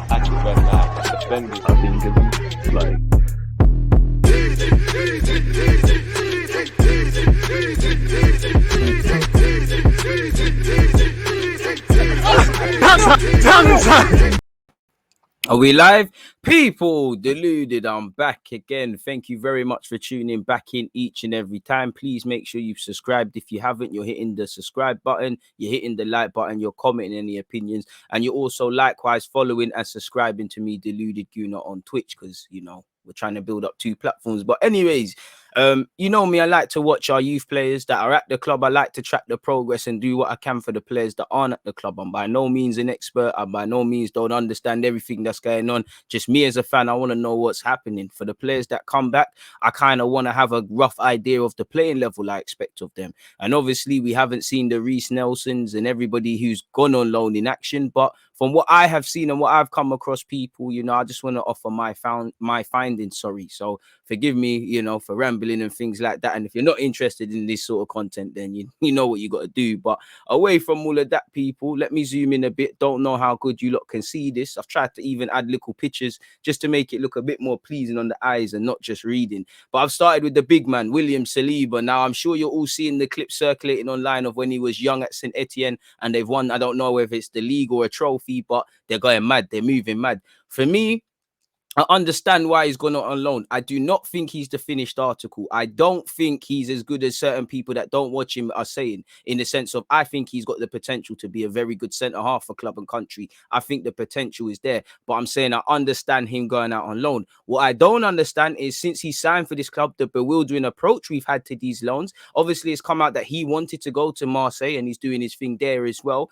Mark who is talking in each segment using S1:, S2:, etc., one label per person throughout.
S1: Actually, when defending.
S2: I think it's like.
S3: Are we live? People, Deluded, I'm back again. Thank you very much for tuning back in each and every time. Please make sure you've subscribed. If you haven't, you're hitting the subscribe button, you're hitting the like button, you're commenting any opinions, and you're also likewise following and subscribing to me, Deluded Gooner, on Twitch, because, you know, we're trying to build up 2 platforms. But anyways, you know me, I like to watch our youth players that are at the club. I like to track the progress and do what I can for the players that aren't at the club. I'm by no means an expert. I by no means don't understand everything that's going on. Just me as a fan, I want to know what's happening. For the players that come back, I kind of want to have a rough idea of the playing level I expect of them. And obviously, we haven't seen the Reece Nelsons and everybody who's gone on loan in action. But from what I have seen and what I've come across, people, you know, I just want to offer my findings. Sorry. So forgive me, you know, for rambling and things like that. And if you're not interested in this sort of content, then you know what you got to do. But away from all of that, people, let me zoom in a bit. Don't know how good you lot can see this. I've tried to even add little pictures just to make it look a bit more pleasing on the eyes and not just reading. But I've started with the big man, William Saliba. Now, I'm sure you're all seeing the clip circulating online of when he was young at St. Etienne and they've won. I don't know whether it's the league or a trophy, but they're going mad. They're moving mad. For me, I understand why he's gone on loan. I do not think he's the finished article. I don't think he's as good as certain people that don't watch him are saying, in the sense of I think he's got the potential to be a very good centre-half for club and country. I think the potential is there. But I'm saying I understand him going out on loan. What I don't understand is since he signed for this club, the bewildering approach we've had to these loans. Obviously, it's come out that he wanted to go to Marseille and he's doing his thing there as well.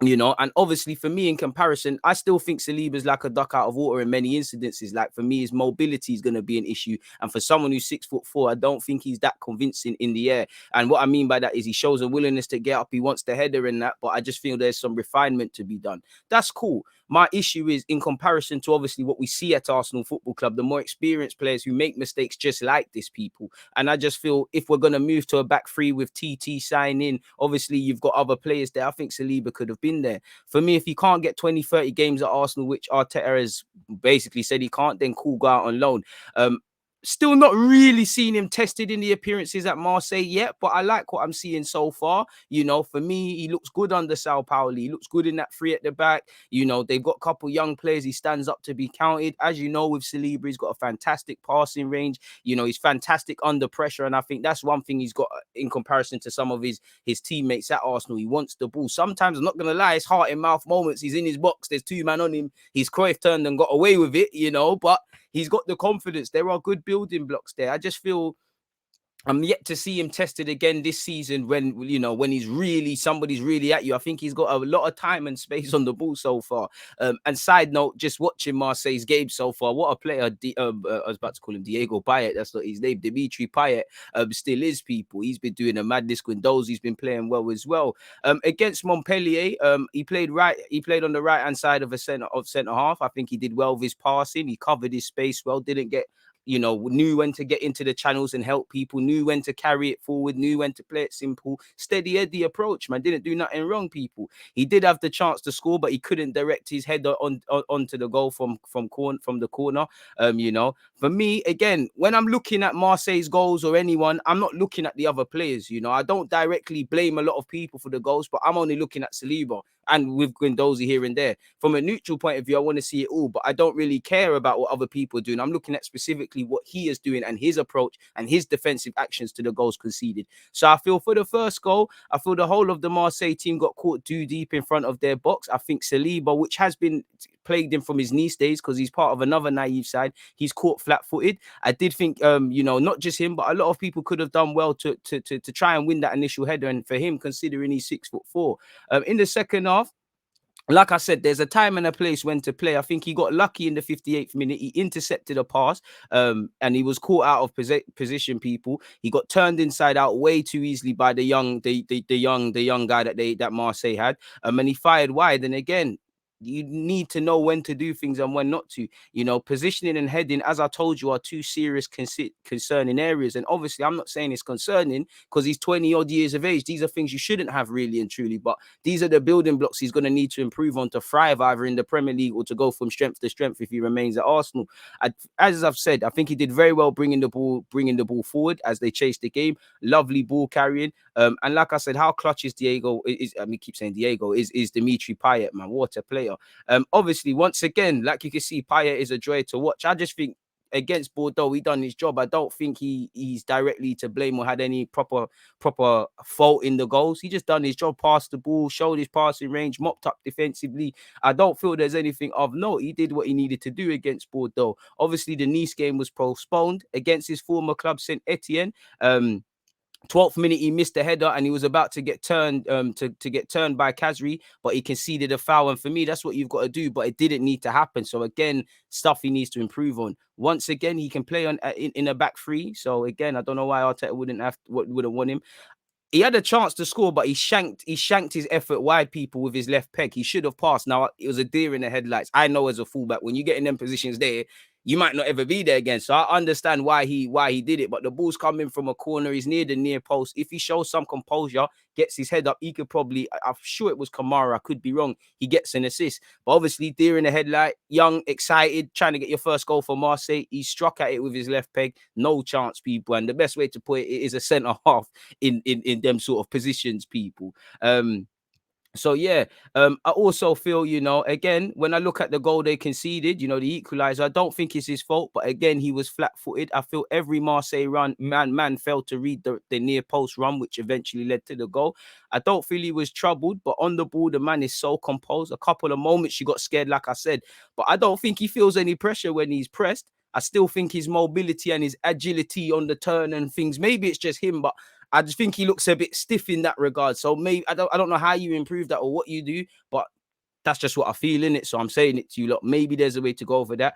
S3: You know, and obviously for me, in comparison, I still think Saliba's like a duck out of water in many incidences. Like for me, his mobility is going to be an issue. And for someone who's 6'4", I don't think he's that convincing in the air. And what I mean by that is he shows a willingness to get up. He wants the header and that, but I just feel there's some refinement to be done. That's cool. My issue is in comparison to obviously what we see at Arsenal Football Club, the more experienced players who make mistakes just like this, people. And I just feel if we're going to move to a back three with TT signing, obviously you've got other players there. I think Saliba could have been there. For me, if he can't get 20, 30 games at Arsenal, which Arteta has basically said he can't, then cool, go out on loan. Still not really seen him tested in the appearances at Marseille yet, but I like what I'm seeing so far. You know, for me, he looks good under Sao Paulo. He looks good in that three at the back. You know, they've got a couple young players. He stands up to be counted. As you know, with Saliba, he's got a fantastic passing range. You know, he's fantastic under pressure. And I think that's one thing he's got in comparison to some of his teammates at Arsenal. He wants the ball. Sometimes, I'm not going to lie, it's heart in mouth moments. He's in his box. There's 2 men on him. He's Cruyff turned and got away with it, you know, but he's got the confidence. There are good building blocks there. I just feel I'm yet to see him tested again this season when, you know, when he's really, somebody's really at you. I think he's got a lot of time and space on the ball so far. And side note, just watching Marseille's game so far, what a player. I was about to call him Diego Payet. That's not his name. Dimitri Payet still is, people. He's been doing a madness. Guendouzi's been playing well as well. Against Montpellier, he played right. He played on the right-hand side of centre half. I think he did well with his passing. He covered his space well. Didn't get, you know, knew when to get into the channels and help people, knew when to carry it forward, knew when to play it simple, steady Eddie approach, man. Didn't do nothing wrong, people. He did have the chance to score, but he couldn't direct his header onto the goal from the corner. You know, for me, again, when I'm looking at Marseille's goals or anyone, I'm not looking at the other players. You know, I don't directly blame a lot of people for the goals, but I'm only looking at Saliba and with Guendouzi here and there. From a neutral point of view, I want to see it all, but I don't really care about what other people are doing. I'm looking at specifically what he is doing and his approach and his defensive actions to the goals conceded. So I feel for the first goal, I feel the whole of the Marseille team got caught too deep in front of their box. I think Saliba, which has been plagued him from his Nice days because he's part of another naive side, he's caught flat-footed. I did think, you know, not just him, but a lot of people could have done well to try and win that initial header. And for him, considering he's 6'4", in the second half, like I said, there's a time and a place when to play. I think he got lucky in the 58th minute. He intercepted a pass, and he was caught out of position. People, he got turned inside out way too easily by the young guy that Marseille had, and he fired wide. And again, You need to know when to do things and when not to. You know, positioning and heading, as I told you, are two serious concerning areas. And obviously, I'm not saying it's concerning because he's 20 odd years of age. These are things you shouldn't have really and truly, but these are the building blocks he's going to need to improve on to thrive either in the Premier League or to go from strength to strength if he remains at Arsenal. As I've said, I think he did very well bringing the ball forward as they chased the game. Lovely ball carrying. And like I said, how clutch is Diego? Keep saying Diego is Dimitri Payet, man. What a player. Obviously, once again, like you can see, Payet is a joy to watch. I just think against Bordeaux, he done his job. I don't think he's directly to blame or had any proper fault in the goals. He just done his job, passed the ball, showed his passing range, mopped up defensively. I don't feel there's anything of note. He did what he needed to do against Bordeaux. Obviously, the Nice game was postponed against his former club, Saint Etienne. 12th minute, he missed the header and he was about to get turned to get turned by Kazri, but he conceded a foul. And for me, that's what you've got to do, but it didn't need to happen. So again, stuff he needs to improve on. Once again, he can play on in a back three. So again, I don't know why Arteta wouldn't want him. He had a chance to score, but he shanked his effort wide, people, with his left peg. He should have passed. Now, it was a deer in the headlights. I know as a fullback, when you get in them positions there, you might not ever be there again. So I understand why he did it. But the ball's coming from a corner. He's near the near post. If he shows some composure, gets his head up, he could probably, I'm sure it was Kamara, I could be wrong, he gets an assist. But obviously, deer in the headlight, young, excited, trying to get your first goal for Marseille. He struck at it with his left peg. No chance, people. And the best way to put it is a centre half in them sort of positions, people. So yeah, I also feel, you know, again, when I look at the goal they conceded, you know, the equalizer, I don't think it's his fault, but again, he was flat-footed. I feel every Marseille run, man failed to read the near post run, which eventually led to the goal. I don't feel he was troubled, but on the ball, the man is so composed. A couple of moments you got scared, like I said, but I don't think he feels any pressure when he's pressed. I still think his mobility and his agility on the turn and things, maybe it's just him, but I just think he looks a bit stiff in that regard. So maybe I don't know how you improve that or what you do, but that's just what I feel in it. So I'm saying it to you lot. Maybe there's a way to go over that.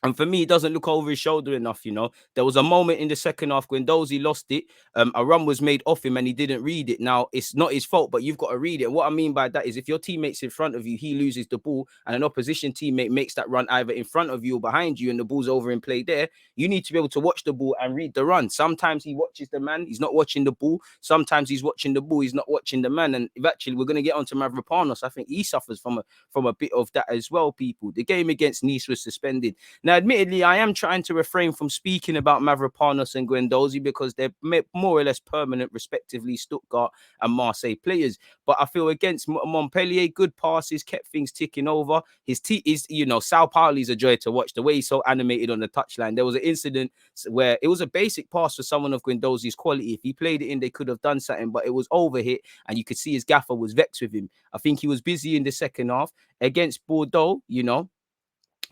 S3: And for me, he doesn't look over his shoulder enough, you know. There was a moment in the second half when Guendouzi lost it. A run was made off him and he didn't read it. Now, it's not his fault, but you've got to read it. And what I mean by that is if your teammate's in front of you, he loses the ball, and an opposition teammate makes that run either in front of you or behind you, and the ball's over in play there, you need to be able to watch the ball and read the run. Sometimes he watches the man, he's not watching the ball. Sometimes he's watching the ball, he's not watching the man. And eventually, we're going to get onto Mavropanos. I think he suffers from a bit of that as well, people. The game against Nice was suspended. Now, admittedly, I am trying to refrain from speaking about Mavropanos and Guendouzi because they're more or less permanent, respectively, Stuttgart and Marseille players. But I feel against Montpellier, good passes, kept things ticking over. His you know, Sao Pauli's a joy to watch. The way he's so animated on the touchline. There was an incident where it was a basic pass for someone of Guendouzi's quality. If he played it in, they could have done something, but it was overhit, and you could see his gaffer was vexed with him. I think he was busy in the second half against Bordeaux, you know.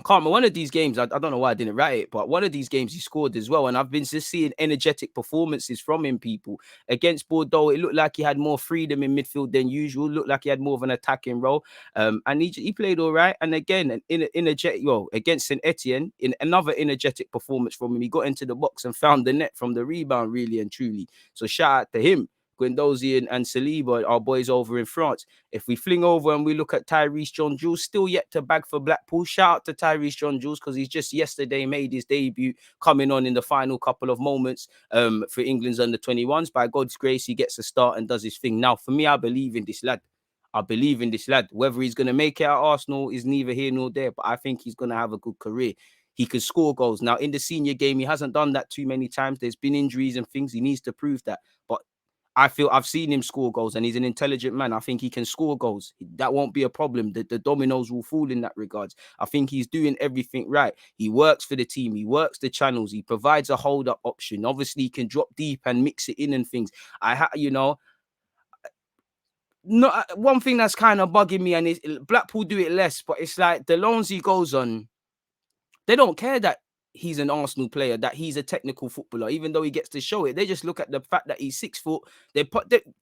S3: Karma, one of these games, I don't know why I didn't write it, but one of these games he scored as well. And I've been just seeing energetic performances from him, people. Against Bordeaux, it looked like he had more freedom in midfield than usual. Looked like he had more of an attacking role. And he played all right. And again, against Saint Etienne, in another energetic performance from him, he got into the box and found the net from the rebound, really and truly. So shout out to him. Guendouzi and Saliba, our boys over in France. If we fling over and we look at Tyreece John-Jules, still yet to bag for Blackpool. Shout out to Tyreece John-Jules because he's just yesterday made his debut, coming on in the final couple of moments for England's under-21s. By God's grace, he gets a start and does his thing. Now, for me, I believe in this lad. Whether he's going to make it at Arsenal is neither here nor there, but I think he's going to have a good career. He can score goals. Now, in the senior game, he hasn't done that too many times. There's been injuries and things. He needs to prove that. But I feel I've seen him score goals and he's an intelligent man. I think he can score goals. That won't be a problem. The dominoes will fall in that regards. I think he's doing everything right. He works for the team. He works the channels. He provides a hold-up option. Obviously, he can drop deep and mix it in and things. One thing that's kind of bugging me, and Blackpool do it less, but it's like the loans he goes on, they don't care that he's an Arsenal player, that he's a technical footballer, even though he gets to show it. They just look at the fact that he's 6 foot.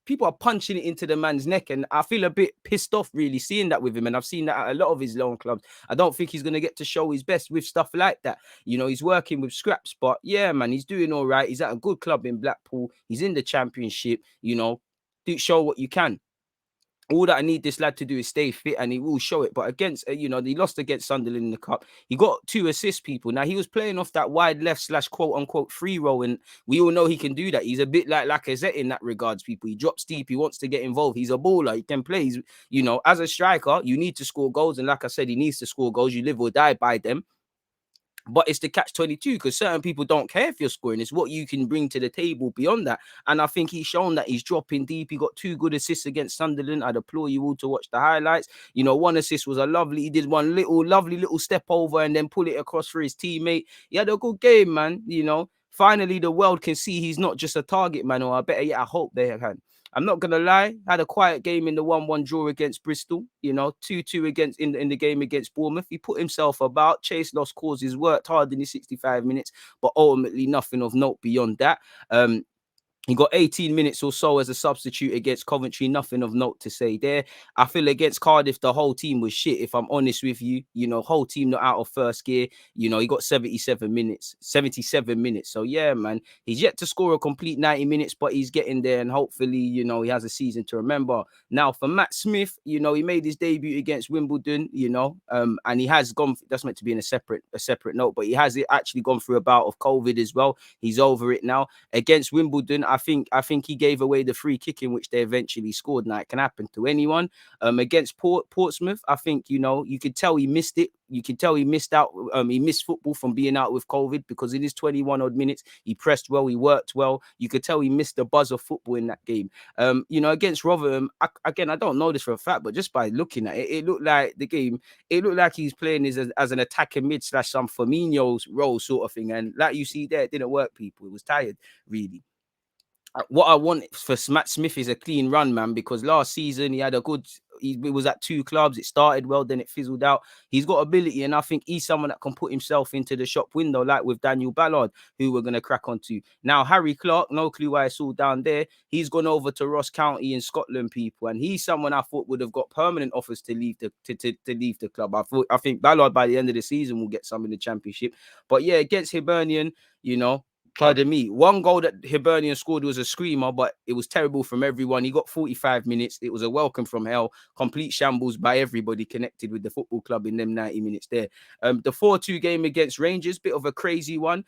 S3: People are punching it into the man's neck, and I feel a bit pissed off really seeing that with him. And I've seen that at a lot of his loan clubs. I don't think he's going to get to show his best with stuff like that. You know, he's working with scraps, but yeah, man, he's doing all right. He's at a good club in Blackpool. He's in the Championship. You know, do show what you can. All that I need this lad to do is stay fit, and he will show it. But against, he lost against Sunderland in the cup. He got 2 assists, people. Now, he was playing off that wide left / quote unquote free role, and we all know he can do that. He's a bit like Lacazette in that regards, people. He drops deep. He wants to get involved. He's a baller. He can play. He's, as a striker, you need to score goals. And like I said, he needs to score goals. You live or die by them. But it's the catch-22, because certain people don't care if you're scoring. It's what you can bring to the table beyond that. And I think he's shown that. He's dropping deep. He got 2 good assists against Sunderland. I'd implore you all to watch the highlights. 1 assist was he did one lovely little step over and then pull it across for his teammate. He had a good game, man. Finally the world can see he's not just a target man, or I hope they can. I'm not going to lie, had a quiet game in the 1-1 draw against Bristol, 2-2 against in the game against Bournemouth. He put himself about, chased lost causes, worked hard in his 65 minutes, but ultimately nothing of note beyond that. He got 18 minutes or so as a substitute against Coventry. Nothing of note to say there. I feel against Cardiff, the whole team was shit, if I'm honest with you. Whole team not out of first gear. He got 77 minutes. So, yeah, man, he's yet to score a complete 90 minutes, but he's getting there. And hopefully, he has a season to remember. Now, for Matt Smith, he made his debut against Wimbledon, and he has gone, that's meant to be in a separate note, but he has actually gone through a bout of COVID as well. He's over it now. Against Wimbledon, I think he gave away the free kick in which they eventually scored. Now, it can happen to anyone. Against Portsmouth, I think, you could tell he missed it. You can tell he missed out. He missed football from being out with COVID, because in his 21 odd minutes, he pressed well, he worked well. You could tell he missed the buzz of football in that game. Against Rotherham, I don't know this for a fact, but just by looking at it, it looked like the game, it looked like he's playing as an attacking mid / some Firmino's role sort of thing. And like you see there, it didn't work, people. It was tired, really. What I want for Matt Smith is a clean run, man, because last season he was at 2 clubs. It started well, then it fizzled out. He's got ability, and I think he's someone that can put himself into the shop window, like with Daniel Ballard, who we're going to crack onto. Now, Harry Clark, no clue why it's all down there. He's gone over to Ross County in Scotland, people, and he's someone I thought would have got permanent offers to leave the club. I think Ballard by the end of the season will get some in the Championship. But yeah, against Hibernian, pardon me, 1 goal that Hibernian scored was a screamer, but it was terrible from everyone. He got 45 minutes. It was a welcome from hell. Complete shambles by everybody connected with the football club in them 90 minutes there. The 4-2 game against Rangers, bit of a crazy one.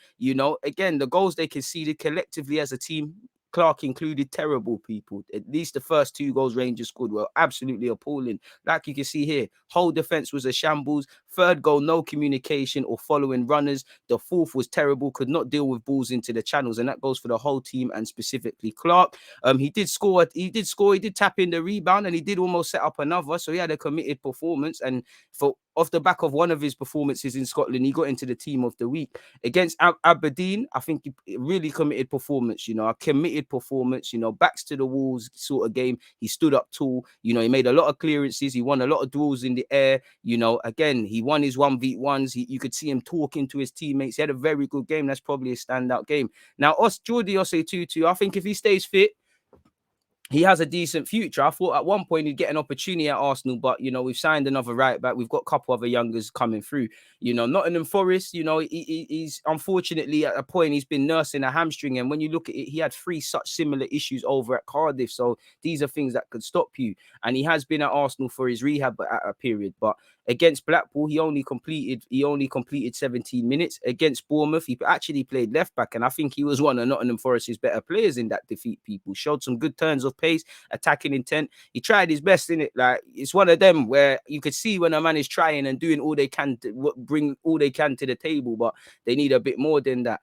S3: Again, the goals they conceded collectively as a team, Clark included, terrible, people. At least the first 2 goals Rangers scored were absolutely appalling. Like you can see here, whole defense was a shambles. 3rd goal, no communication or following runners. The 4th was terrible, could not deal with balls into the channels, and that goes for the whole team and specifically Clark. He did score, he did tap in the rebound, and he did almost set up another, so he had a committed performance. And off the back of one of his performances in Scotland, he got into the team of the week. Against Aberdeen, I think he really committed performance, a committed performance, backs to the walls sort of game. He stood up tall, he made a lot of clearances. He won a lot of duels in the air. Again, he won his 1v1s. You could see him talking to his teammates. He had a very good game. That's probably a standout game. Now, Jordi Osei Tutu, I think if he stays fit, he has a decent future. I thought at one point he'd get an opportunity at Arsenal, but, we've signed another right back. We've got a couple other youngers coming through. Nottingham Forest, he's unfortunately at a point he's been nursing a hamstring. And when you look at it, he had 3 such similar issues over at Cardiff. So these are things that could stop you. And he has been at Arsenal for his rehab at a period. But against Blackpool, he only completed 17 minutes. Against Bournemouth, he actually played left back. And I think he was one of Nottingham Forest's better players in that defeat, people. Showed some good turns of pace, attacking intent. He tried his best in it. Like, it's one of them where you could see when a man is trying and doing all they can to bring all they can to the table, but they need a bit more than that.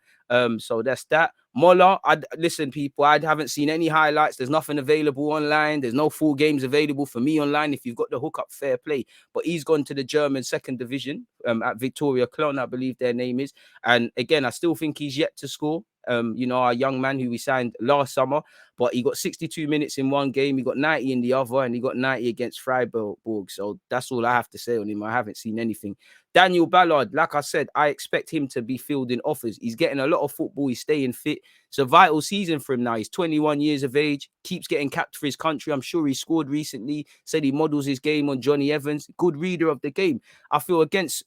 S3: So that's that. Mola, listen, people, I haven't seen any highlights. There's nothing available online. There's no full games available for me online. If you've got the hookup, fair play. But he's gone to the German 2nd division at Victoria Cologne, I believe their name is. And again, I still think he's yet to score. Our young man who we signed last summer, but he got 62 minutes in one game. He got 90 in the other, and he got 90 against Freiburg. So that's all I have to say on him. I haven't seen anything. Daniel Ballard, like I said, I expect him to be fielding offers. He's getting a lot of football. He's staying fit. It's a vital season for him now. He's 21 years of age, keeps getting capped for his country. I'm sure he scored recently, said he models his game on Johnny Evans. Good reader of the game. I feel against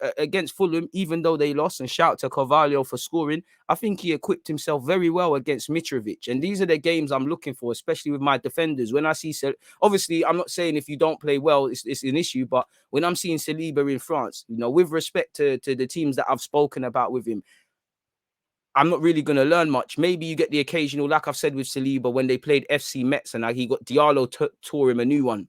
S3: Fulham, even though they lost, and shout to Carvalho for scoring, I think he equipped himself very well against Mitrovic. And these are the games I'm looking for, especially with my defenders. When I see, obviously, I'm not saying if you don't play well, it's an issue, but when I'm seeing Saliba in France, you know, with respect to the teams that I've spoken about with him, I'm not really going to learn much. Maybe you get the occasional, like I've said with Saliba, when they played FC Metz and he got Diallo tore him a new one.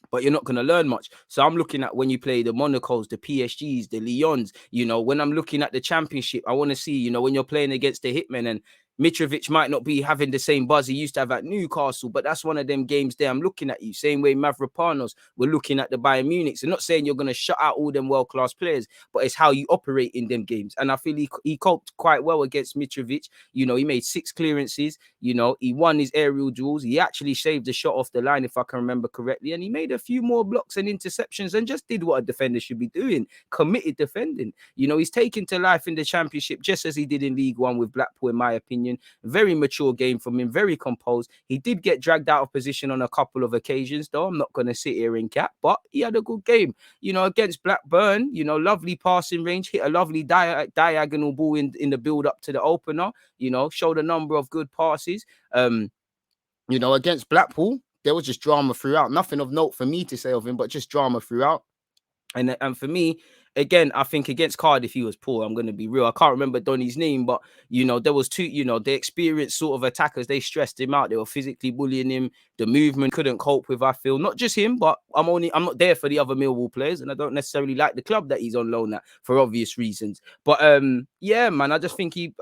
S3: But you're not going to learn much. So I'm looking at when you play the Monacos, the PSGs, the Lyons, you know, when I'm looking at the championship, I want to see, you know, when you're playing against the Hitmen, and Mitrovic might not be having the same buzz he used to have at Newcastle, but that's one of them games there. I'm looking at you. Same way Mavropanos, we're looking at the Bayern Munich. So not saying you're going to shut out all them world-class players, but it's how you operate in them games. And I feel he coped quite well against Mitrovic. You know, he made 6 clearances. You know, he won his aerial duels. He actually shaved a shot off the line, if I can remember correctly. And he made a few more blocks and interceptions and just did what a defender should be doing. Committed defending. You know, he's taken to life in the championship just as he did in League One with Blackpool, in my opinion. Very mature game from him, very composed. He did get dragged out of position on a couple of occasions, though. I'm not going to sit here and cap, but he had a good game. You know, against Blackburn, you know, lovely passing range, hit a lovely diagonal ball in the build-up to the opener, you know, showed a number of good passes. You know, against Blackpool, there was just drama throughout. Nothing of note for me to say of him, but just drama throughout. And for me, again, I think against Cardiff, he was poor. I'm going to be real. I can't remember Donny's name, but, you know, there was 2, you know, the experienced sort of attackers. They stressed him out. They were physically bullying him. The movement couldn't cope with, I feel. Not just him, but I'm not there for the other Millwall players. And I don't necessarily like the club that he's on loan at for obvious reasons. But, yeah, man, I just think he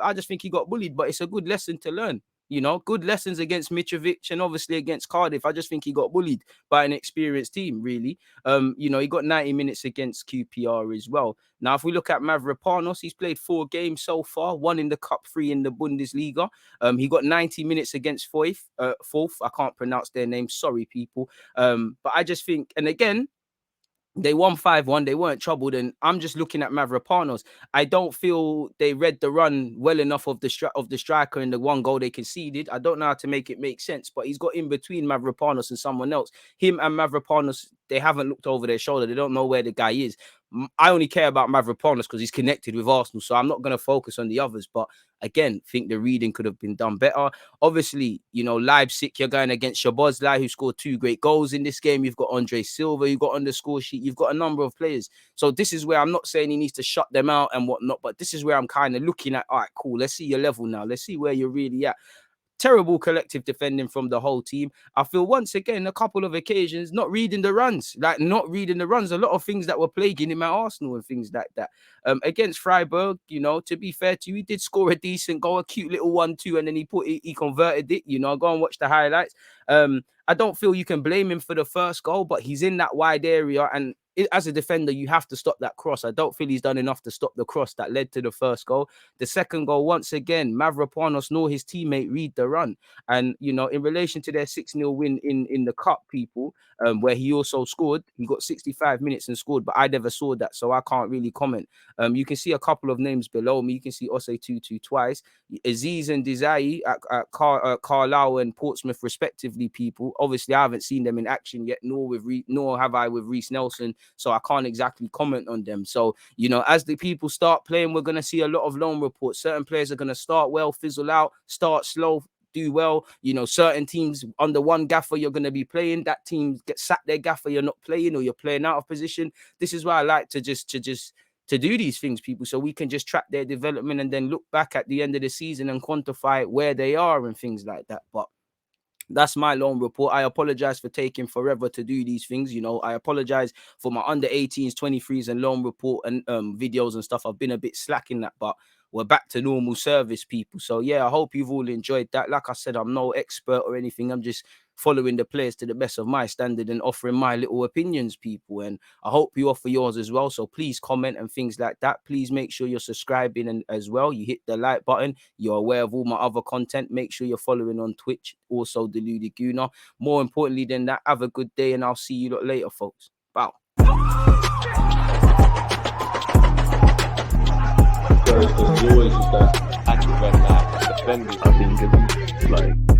S3: got bullied. But it's a good lesson to learn. You know, good lessons against Mitrovic and obviously against Cardiff. I just think he got bullied by an experienced team, really. You know, he got 90 minutes against QPR as well. Now, if we look at Mavropanos, he's played 4 games so far, 1 in the Cup, 3 in the Bundesliga. He got 90 minutes against Fourth. I can't pronounce their name. Sorry, people. But I just think, and again, they won 5-1. They weren't troubled. And I'm just looking at Mavropanos. I don't feel they read the run well enough of the striker in the 1 goal they conceded. I don't know how to make it make sense, but he's got in between Mavropanos and someone else. Him and Mavropanos, they haven't looked over their shoulder. They don't know where the guy is. I only care about Mavropanos because he's connected with Arsenal, so I'm not going to focus on the others. But again, think the reading could have been done better. Obviously, you know, Leipzig, you're going against Szoboszlai, who scored 2 great goals in this game. You've got Andre Silva, you've got on the score sheet. You've got a number of players. So this is where I'm not saying he needs to shut them out and whatnot, but this is where I'm kind of looking at, all right, cool, let's see your level now. Let's see where you're really at. Terrible collective defending from the whole team. I feel once again, a couple of occasions, not reading the runs. A lot of things that were plaguing him at Arsenal and things like that. Against Freiburg, you know, to be fair to you, he did score a decent goal, a cute little 1-2, and then he converted it. You know, go and watch the highlights. I don't feel you can blame him for the first goal, but he's in that wide area, and as a defender, you have to stop that cross. I don't feel he's done enough to stop the cross that led to the first goal. The second goal, once again, Mavropanos nor his teammate read the run. And, you know, in relation to their 6-0 win in the Cup, people, where he also scored, he got 65 minutes and scored, but I never saw that, so I can't really comment. You can see a couple of names below me. You can see Ose Tutu twice, Aziz and Desai at Carlisle and Portsmouth, respectively, people. Obviously, I haven't seen them in action yet, nor have I with Reece Nelson, so I can't exactly comment on them. So, you know, as the people start playing, we're going to see a lot of loan reports. Certain players are going to start well, fizzle out, start slow, do well. You know, certain teams under one gaffer you're going to be playing, that team gets sacked their gaffer, you're not playing, or you're playing out of position. This is why I like to do these things, people, so we can just track their development and then look back at the end of the season and quantify where they are and things like that. But that's my loan report. I apologize for taking forever to do these things. You know, I apologize for my under 18s, 23s and loan report and videos and stuff. I've been a bit slack in that, but we're back to normal service, people. So yeah, I hope you've all enjoyed that. Like I said, I'm no expert or anything. I'm just following the players to the best of my standard and offering my little opinions, people. And I hope you offer yours as well. So please comment and things like that. Please make sure you're subscribing and as well. You hit the like button. You're aware of all my other content. Make sure you're following on Twitch. Also, Deluded Gooner. More importantly than that, have a good day and I'll see you lot later, folks. Bye.
S1: Always just that active red light. defenders.
S2: I think it's like